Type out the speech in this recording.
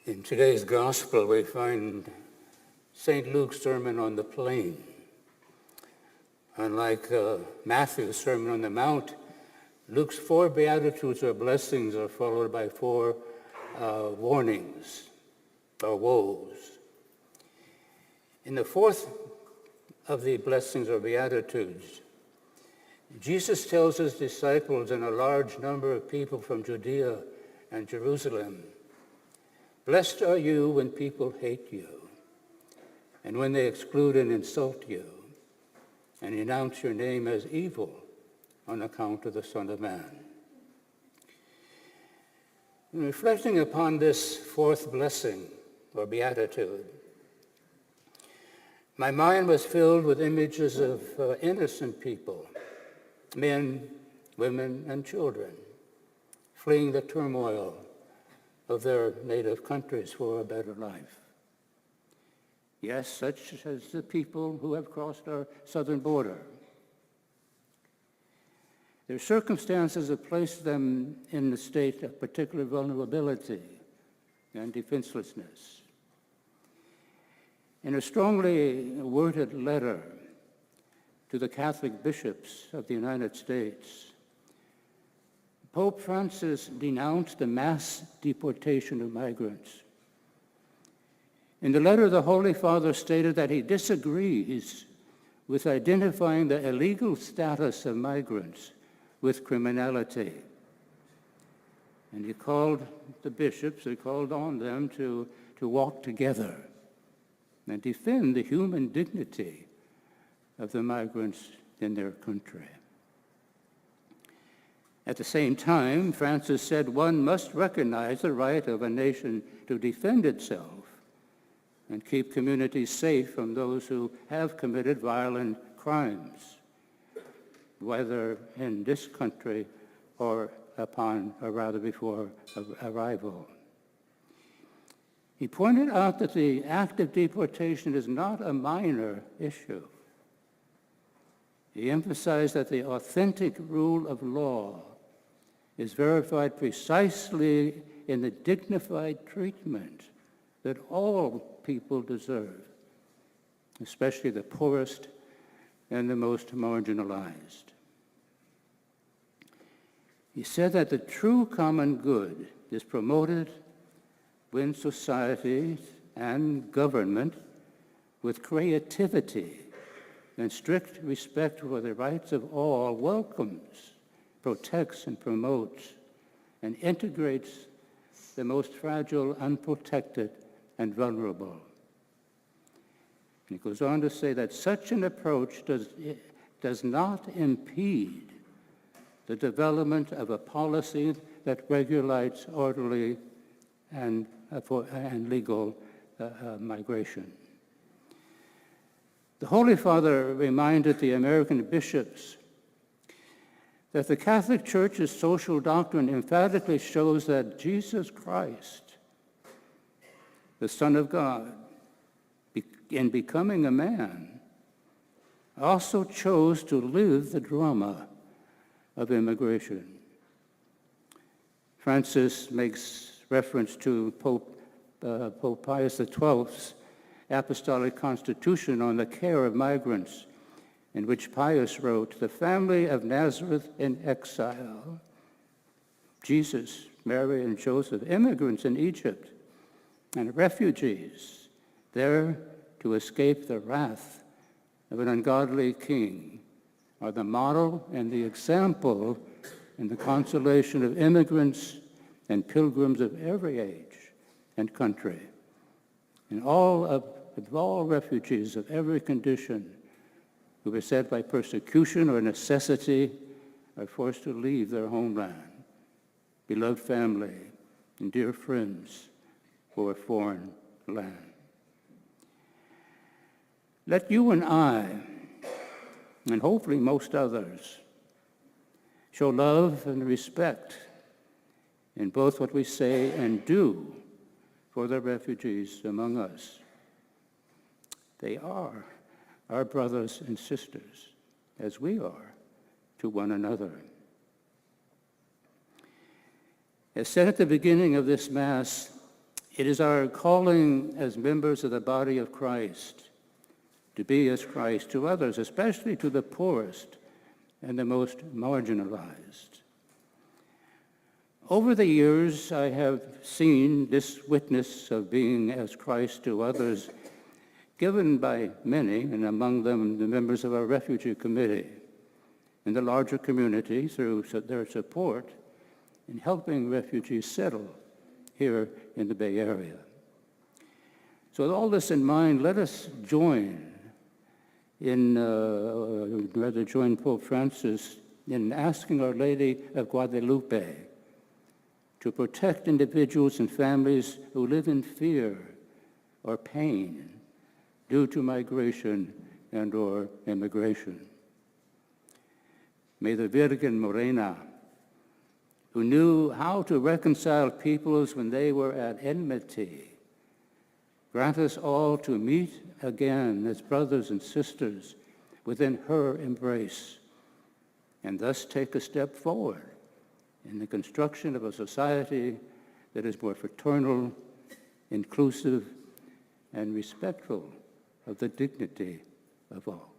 In today's gospel, we find St. Luke's Sermon on the Plain. Unlike Matthew's Sermon on the Mount, Luke's 4 Beatitudes or blessings are followed by 4 warnings or woes. In the fourth of the blessings or Beatitudes, Jesus tells his disciples and a large number of people from Judea and Jerusalem, "Blessed are you when people hate you, and when they exclude and insult you, and renounce your name as evil on account of the Son of Man." In reflecting upon this fourth blessing or beatitude, my mind was filled with images of innocent people, men, women, and children, fleeing the turmoil of their native countries for a better life. Yes, such as the people who have crossed our southern border. Their circumstances have placed them in a state of particular vulnerability and defenselessness. In a strongly worded letter to the Catholic bishops of the United States, Pope Francis denounced the mass deportation of migrants. In the letter, the Holy Father stated that he disagrees with identifying the illegal status of migrants with criminality. And he called the bishops, he called on them to walk together and defend the human dignity of the migrants in their country. At the same time, Francis said one must recognize the right of a nation to defend itself and keep communities safe from those who have committed violent crimes, whether in this country or before arrival. He pointed out that the act of deportation is not a minor issue. He emphasized that the authentic rule of law is verified precisely in the dignified treatment that all people deserve, especially the poorest and the most marginalized. He said that the true common good is promoted when society and government, with creativity and strict respect for the rights of all, welcomes, protects, and promotes, and integrates the most fragile, unprotected, and vulnerable. And he goes on to say that such an approach does not impede the development of a policy that regulates orderly and legal migration. The Holy Father reminded the American bishops that the Catholic Church's social doctrine emphatically shows that Jesus Christ, the Son of God, in becoming a man, also chose to live the drama of immigration. Francis makes reference to Pope Pius XII's Apostolic Constitution on the care of migrants, in which Pius wrote, "The family of Nazareth in exile, Jesus, Mary, and Joseph, immigrants in Egypt, and refugees there to escape the wrath of an ungodly king, are the model and the example and the consolation of immigrants and pilgrims of every age and country, and of all refugees of every condition who, beset by persecution or necessity, are forced to leave their homeland, beloved family, and dear friends for a foreign land." Let you and I, and hopefully most others, show love and respect in both what we say and do for the refugees among us. They are our brothers and sisters, as we are to one another. As said at the beginning of this Mass, It is our calling as members of the body of Christ to be as Christ to others, especially to the poorest and the most marginalized. Over the years, I have seen this witness of being as Christ to others given by many, and among them the members of our refugee committee, and the larger community through their support in helping refugees settle here in the Bay Area. So with all this in mind, let us join join Pope Francis in asking Our Lady of Guadalupe to protect individuals and families who live in fear or pain due to migration and or immigration. May the Virgin Morena, who knew how to reconcile peoples when they were at enmity, grant us all to meet again as brothers and sisters within her embrace, and thus take a step forward in the construction of a society that is more fraternal, inclusive, and respectful of the dignity of all.